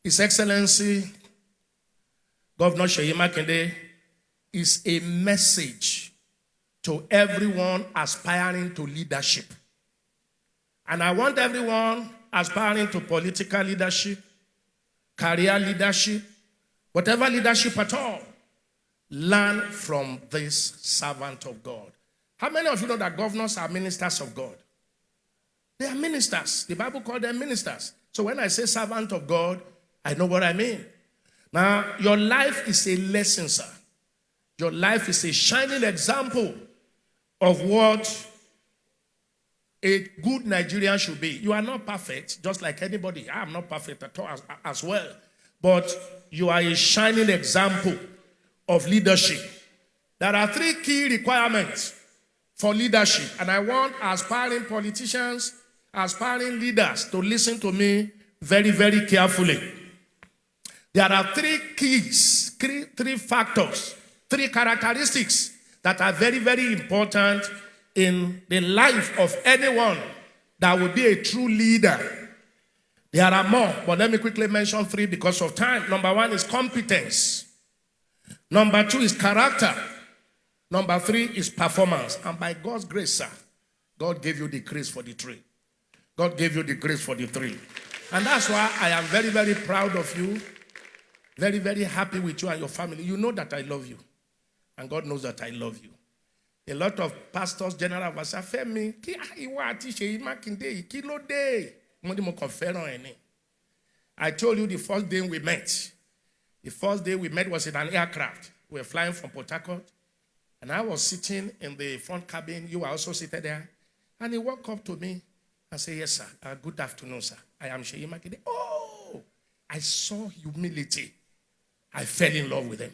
His Excellency, Governor Seyi Makinde, is a message to everyone aspiring to leadership. And I want everyone aspiring to political leadership, career leadership, whatever leadership at all, learn from this servant of God. How many of you know that governors are ministers of God? They are ministers. The Bible calls them ministers. So when I say servant of God, I know what I mean. Now, your life is a lesson, sir. Your life is a shining example of what a good Nigerian should be. You are not perfect, just like anybody. I am not perfect at all as well. But you are a shining example of leadership. There are 3 key requirements for leadership. And I want aspiring politicians, aspiring leaders to listen to me very, very carefully. There are 3 keys, 3 factors, 3 characteristics that are very, very important in the life of anyone that will be a true leader. There are more, but let me quickly mention 3 because of time. Number 1 is competence. Number 2 is character. Number 3 is performance. And by God's grace, sir, God gave you the grace for the 3. God gave you the grace for the 3. And that's why I am very, very proud of you. Very, very happy with you and your family. You know that I love you. And God knows that I love you. A lot of pastors, general, will say, Femi, Seyi Makinde, kí ló dé? I told you the first day we met. The first day we met was in an aircraft. We were flying from Port Harcourt. And I was sitting in the front cabin. You were also seated there. And he walked up to me and said, yes, sir. Good afternoon, sir. I am Seyi Makinde. Oh, I saw humility. I fell in love with him.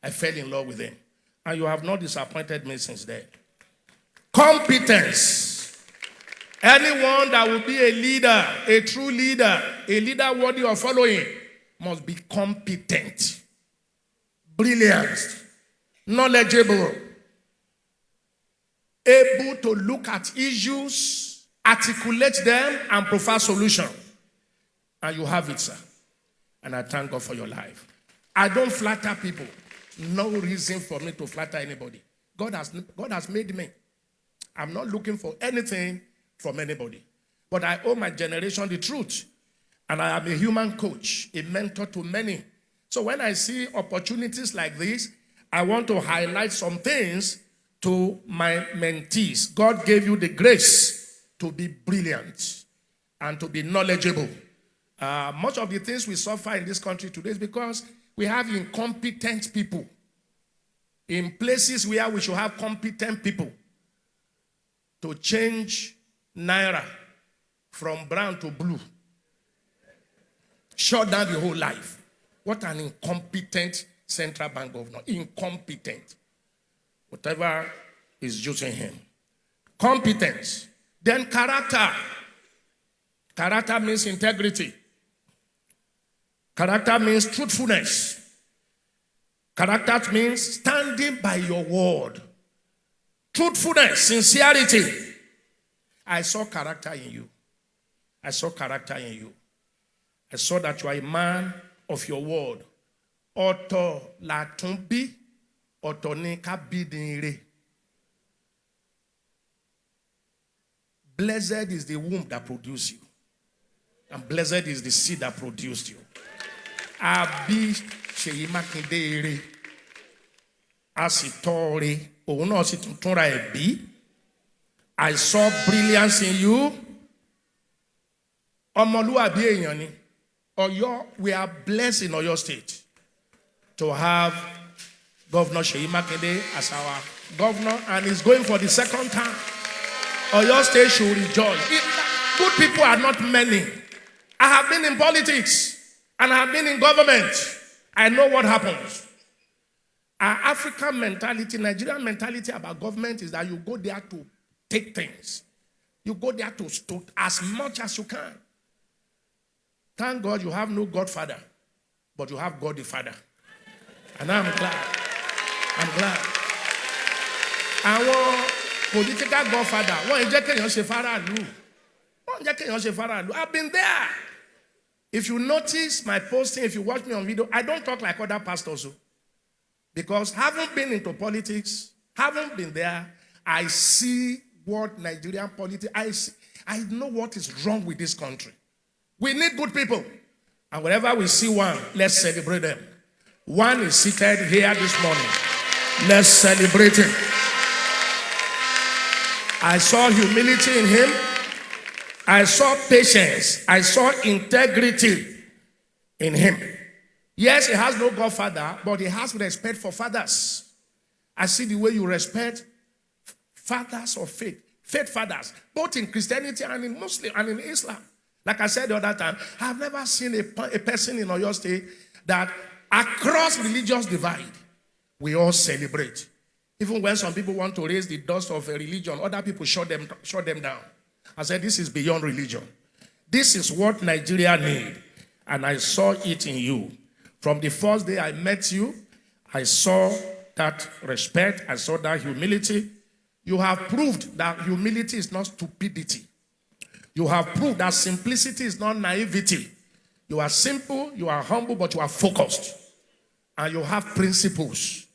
I fell in love with him. And you have not disappointed me since then. Competence. Anyone that will be a leader, a true leader, a leader worthy of following, must be competent, brilliant, knowledgeable, able to look at issues, articulate them, and provide solutions. And you have it, sir. And I thank God for your life. I don't flatter people. No reason for me to flatter anybody. God has made me. I'm not looking for anything from anybody. But I owe my generation the truth. And I am a human coach, a mentor to many. So when I see opportunities like this, I want to highlight some things to my mentees. God gave you the grace to be brilliant and to be knowledgeable. Much of the things we suffer in this country today is because we have incompetent people in places where we should have competent people to change naira from brown to blue. Shut down the whole life. What an incompetent central bank governor. Incompetent. Whatever is using him. Competence. Then character. Character means integrity. Character means truthfulness. Character means standing by your word. Truthfulness, sincerity. I saw character in you. I saw character in you. I saw that you are a man of your word. Ọ̀tọ̀ la tún bí, ọ̀tọ̀ ni ká bí ni ire. Blessed is the womb that produced you. And blessed is the seed that produced you. Abi Seyi Makinde ire. A sì tọ́ re. Òun náà sì tún túnra ẹ̀ bí. I saw brilliance in you. Ọmọlúwàbí èèyàn ni. Oyo, we are blessed in Oyo State to have Governor Seyi Makinde as our governor, and he's going for the 2nd time. Oyo State should rejoice. Good people are not many. I have been in politics and I have been in government. I know what happens. Our African mentality, Nigerian mentality about government is that you go there to take things. You go there to as much as you can. Thank God you have no godfather, but you have God the Father. And I'm glad. I'm glad. Our political godfather, I've been there. If you notice my posting, if you watch me on video, I don't talk like other pastors. Because having been into politics, having been there, I see what Nigerian politics, I know what is wrong with this country. We need good people. And wherever we see one, let's celebrate them. One is seated here this morning. Let's celebrate him. I saw humility in him. I saw patience. I saw integrity in him. Yes, he has no godfather, but he has respect for fathers. I see the way you respect fathers of faith. Faith fathers, both in Christianity and in Muslim and in Islam. Like I said the other time, I've never seen a person in Oyo State that across religious divide, we all celebrate. Even when some people want to raise the dust of a religion, other people shut them down. I said, this is beyond religion. This is what Nigeria needs. And I saw it in you. From the first day I met you, I saw that respect. I saw that humility. You have proved that humility is not stupidity. You have proved that simplicity is not naivety. You are simple, you are humble, but you are focused. And you have principles.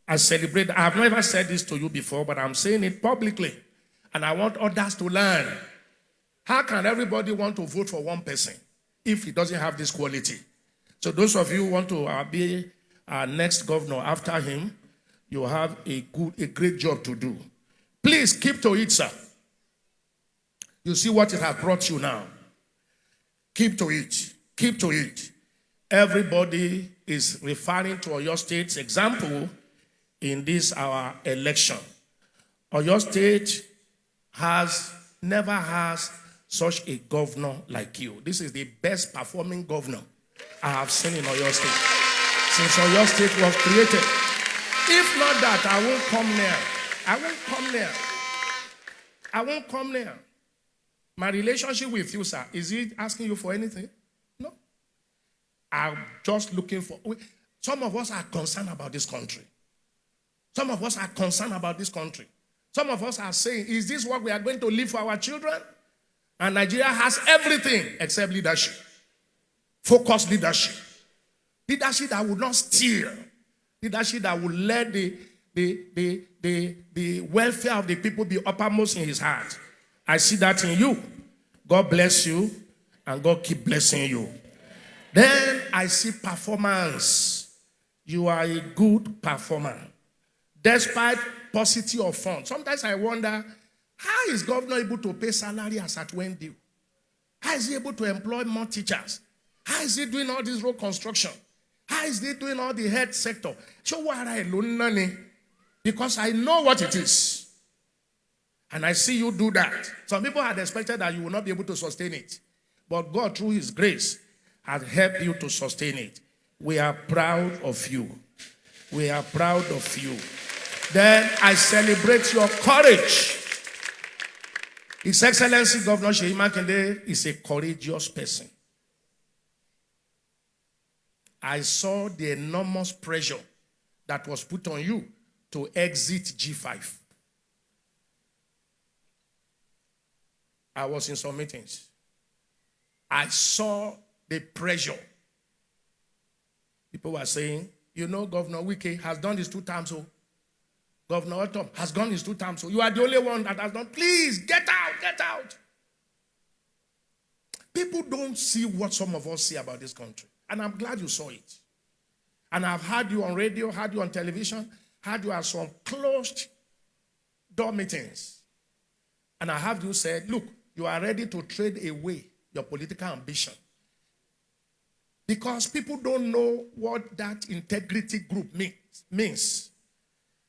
I celebrate. I have never said this to you before, but I'm saying it publicly. And I want others to learn. How can everybody want to vote for one person if he doesn't have this quality? So those of you who want to be our next governor after him, you have a great job to do. Please keep to it, sir. You see what it has brought you now. Keep to it. Keep to it. Everybody is referring to Oyo State's example in this our election. Oyo State never has such a governor like you. This is the best performing governor I have seen in Oyo State since Oyo State was created. If not that, I won't come near. I won't come near. I won't come near. My relationship with you, sir, is he asking you for anything? No. I'm just looking for... Some of us are concerned about this country. Some of us are concerned about this country. Some of us are saying, is this what we are going to leave for our children? And Nigeria has everything except leadership. Focused leadership. Leadership that will not steal. Leadership that will let the welfare of the people be uppermost in his heart. I see that in you. God bless you, and God keep blessing you. Then I see performance. You are a good performer. Despite paucity of funds. Sometimes I wonder, how is governor able to pay salary as at when due? How is he able to employ more teachers? How is he doing all this road construction? How is he doing all the health sector? So why are I alone? Because I know what it is. And I see you do that. Some people had expected that you will not be able to sustain it. But God, through his grace, has helped you to sustain it. We are proud of you. We are proud of you. Then I celebrate your courage. His Excellency Governor Seyi Makinde is a courageous person. I saw the enormous pressure that was put on you to exit G5. I was in some meetings. I saw the pressure. People were saying, you know, Governor Wike has done this 2 times. So Governor Otom has done this 2 times. So you are the only one that has done. Please, get out, get out. People don't see what some of us see about this country. And I'm glad you saw it. And I've heard you on radio, heard you on television, heard you at some closed door meetings. And I have you said, look, you are ready to trade away your political ambition. Because people don't know what that integrity group means.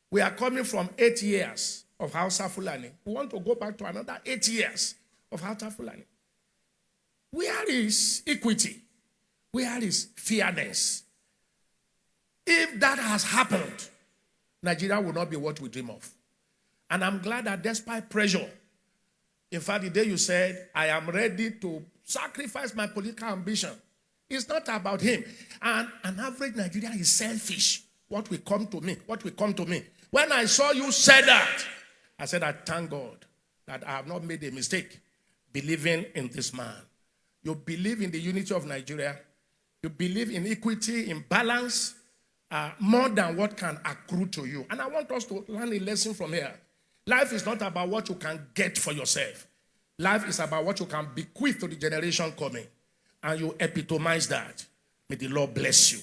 We are coming from 8 years of Hausa Fulani. We want to go back to another 8 years of Hausa Fulani. Where is equity? Where is fairness? If that has happened, Nigeria will not be what we dream of. And I'm glad that despite pressure, in fact, the day you said, I am ready to sacrifice my political ambition, it's not about him. And an average Nigerian is selfish. What will come to me? What will come to me? When I saw you say that, I said, I thank God that I have not made a mistake believing in this man. You believe in the unity of Nigeria. You believe in equity, in balance, more than what can accrue to you. And I want us to learn a lesson from here. Life is not about what you can get for yourself. Life is about what you can bequeath to the generation coming. And you epitomize that. May the Lord bless you.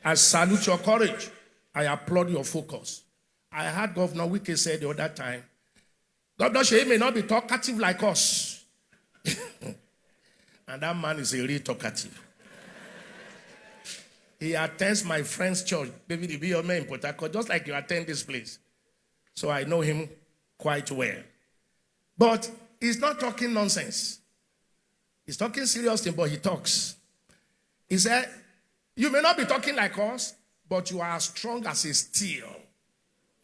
I salute your courage. I applaud your focus. I heard Governor Wike say the other time, Governor Seyi may not be talkative like us. And that man is a real talkative. He attends my friend's church, David Ibiome in Port Harcourt, just like you attend this place. So I know him quite well. But he's not talking nonsense. He's talking serious thing, but he talks. He said, you may not be talking like us, but you are as strong as a steel.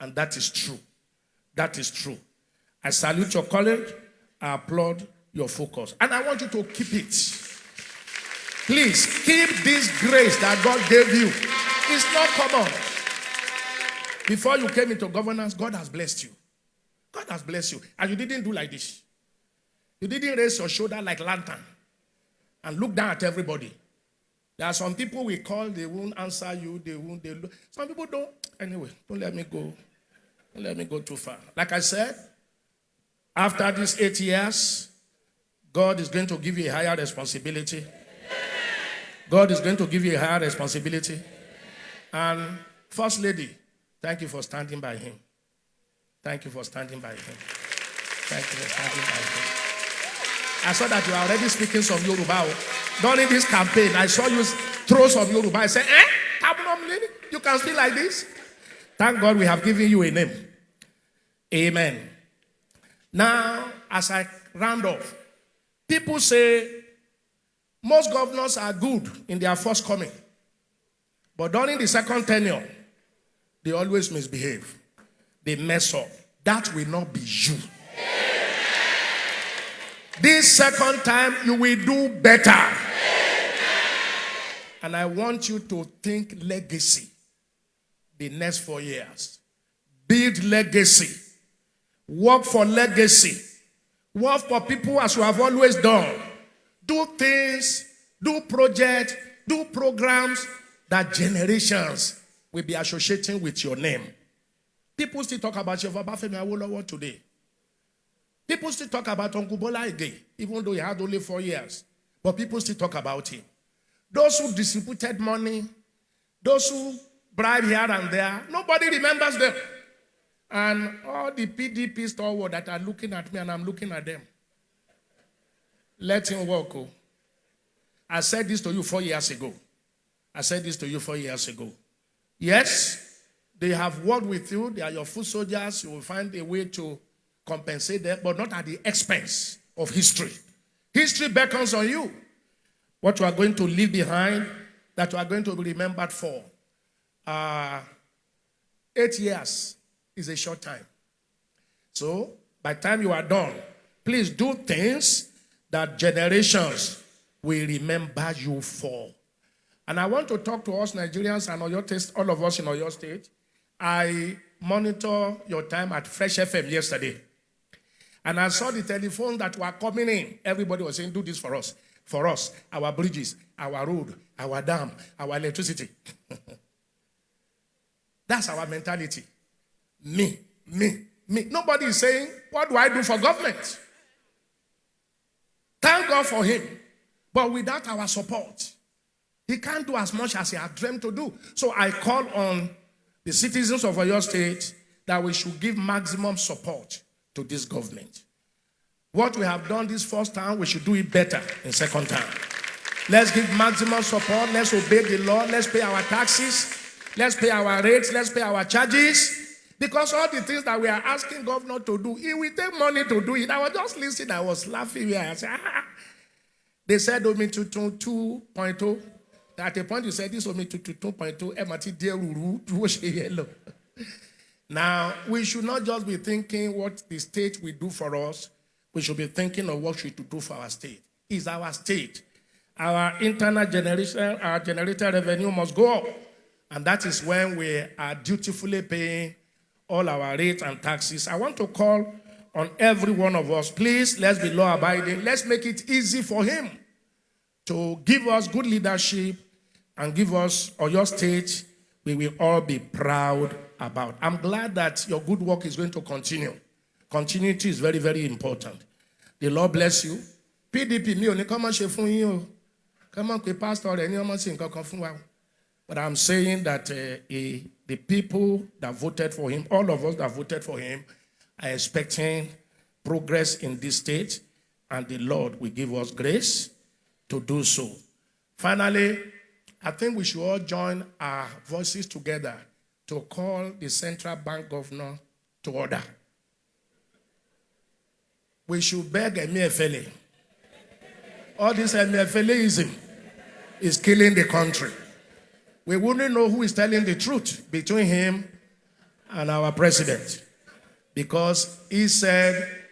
And that is true. That is true. I salute your courage. I applaud your focus. And I want you to keep it. Please, keep this grace that God gave you. It's not common. Before you came into governance, God has blessed you. God has blessed you. And you didn't do like this. You didn't raise your shoulder like lantern and look down at everybody. There are some people we call, they won't answer you, they won't. Some people don't. Anyway, don't let me go. Don't let me go too far. Like I said, after these 8 years, God is going to give you a higher responsibility. God is going to give you a higher responsibility. And First Lady, thank you for standing by him. Thank you for standing by him. Thank you for standing by him. I saw that you are already speaking some Yoruba. During this campaign, I saw you throw some Yoruba. I said, you can speak like this? Thank God we have given you a name. Amen. Now, as I round off, people say most governors are good in their first coming. But during the second tenure, they always misbehave. They mess up. That will not be you. This second time, you will do better. And I want you to think legacy. The next 4 years. Build legacy. Work for legacy. Work for people as you have always done. Do things, do projects, do programs that generations will be associating with your name. People still talk about Femi Emmanuel today. People still talk about Uncle Bola again, even though he had only 4 years. But people still talk about him. Those who distributed money, those who bribed here and there, nobody remembers them. And all the PDP stalwarts that are looking at me and I'm looking at them. Let him walk. Oh. I said this to you 4 years ago. I said this to you 4 years ago. Yes, they have worked with you. They are your foot soldiers. You will find a way to compensate them, but not at the expense of history. History beckons on you. What you are going to leave behind, that you are going to be remembered for. 8 years is a short time. So, by the time you are done, please do things that generations will remember you for. And I want to talk to us Nigerians and all of us in Oyo State. I monitor your time at Fresh FM yesterday. And I saw the telephone that were coming in. Everybody was saying, do this for us. For us, our bridges, our road, our dam, our electricity. That's our mentality. Me. Nobody is saying, what do I do for government? Thank God for him. But without our support, he can't do as much as he had dreamed to do. So I call on the citizens of Oyo State that we should give maximum support to this government. What we have done this first time, we should do it better in second time. Let's give maximum support. Let's obey the law. Let's pay our taxes. Let's pay our rates. Let's pay our charges. Because all the things that we are asking governor to do, he will take money to do it. I was just listening. I was laughing. I said, They said Omi 2.0. At a point you said this Omi 2.0. MRT Now, we should not just be thinking what the state will do for us. We should be thinking of what we should do for our state. It's our state. Our internal generation, our generated revenue must go up. And that is when we are dutifully paying all our rates and taxes. I want to call on every one of us. Please, let's be law-abiding. Let's make it easy for him. to give us good leadership and give us your state, we will all be proud about. I'm glad that your good work is going to continue. Continuity is very, very important. The Lord bless you. PDP, me only come on, come on, pastor, but I'm saying that the people that voted for him, all of us that voted for him, are expecting progress in this state, and the Lord will give us grace to do so. Finally, I think we should all join our voices together to call the central bank governor to order. We should beg Emefiele. All this Emefieleism is killing the country. We wouldn't know who is telling the truth between him and our president, because he said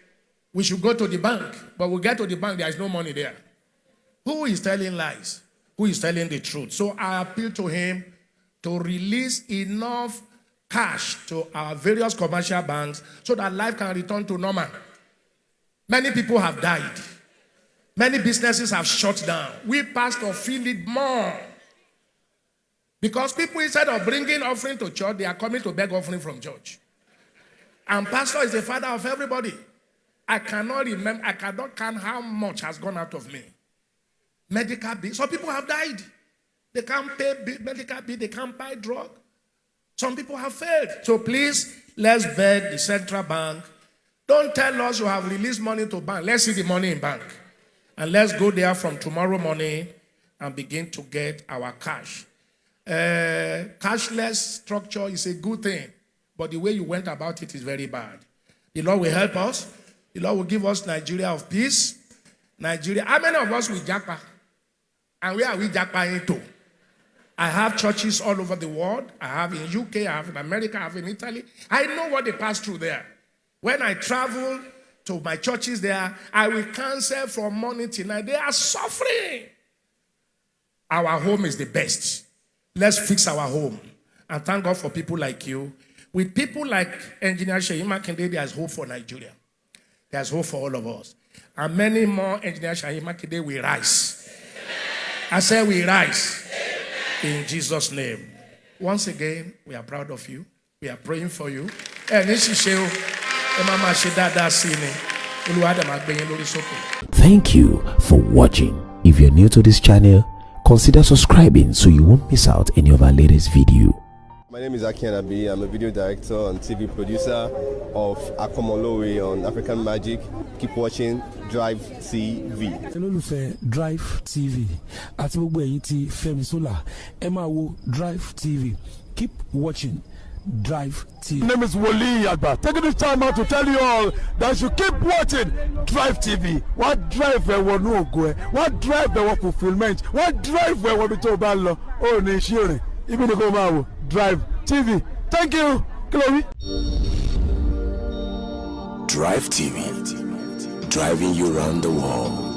we should go to the bank, but we get to the bank, there is no money there. Who is telling lies? Who is telling the truth? So I appeal to him to release enough cash to our various commercial banks so that life can return to normal. Many people have died. Many businesses have shut down. We pastors feel it more. Because people, instead of bringing offering to church, they are coming to beg offering from church. And pastor is the father of everybody. I cannot count how much has gone out of me. Medical bill. Some people have died. They can't pay medical bill. They can't buy drug. Some people have failed. So please, let's beg the central bank. Don't tell us you have released money to bank. Let's see the money in bank. And let's go there from tomorrow morning and begin to get our cash. Cashless structure is a good thing, but the way you went about it is very bad. The Lord will help us. The Lord will give us Nigeria of peace. Nigeria. How many of us will japa? And where are we japa into? I have churches all over the world. I have in UK, I have in America, I have in Italy. I know what they pass through there. When I travel to my churches there, I will cancel from morning till night. They are suffering. Our home is the best. Let's fix our home. And thank God for people like you. With people like Engineer Seyi Makinde, there's hope for Nigeria. There's hope for all of us. And many more Engineer Seyi Makinde will rise. I say we rise. In Jesus' name. Once again, we are proud of you. We are praying for you. Thank you for watching. If you're new to this channel, consider subscribing so you won't miss out any of our latest video. My name is Akianabi. I'm a video director and TV producer of Akomolowe on African Magic. Keep watching Drive TV. Olólùfẹ́ Drive TV àti gbogbo ẹ̀yin tí Femi Sola ẹ máa wo Drive TV. Keep watching Drive TV. My name is Wole Agba. Taking this time out to tell you all that you keep watching Drive TV. What drive ẹ̀wọ̀ ní ògo ẹ̀? What drive ẹ̀wọ̀ fulfilment? What drive ẹ̀wọ̀ bí tó bá lọ? Ó ní iṣẹ́ rẹ̀. Ibi ni kò máa wò Drive TV. Thank you. Chloe. Drive TV, driving you around the world.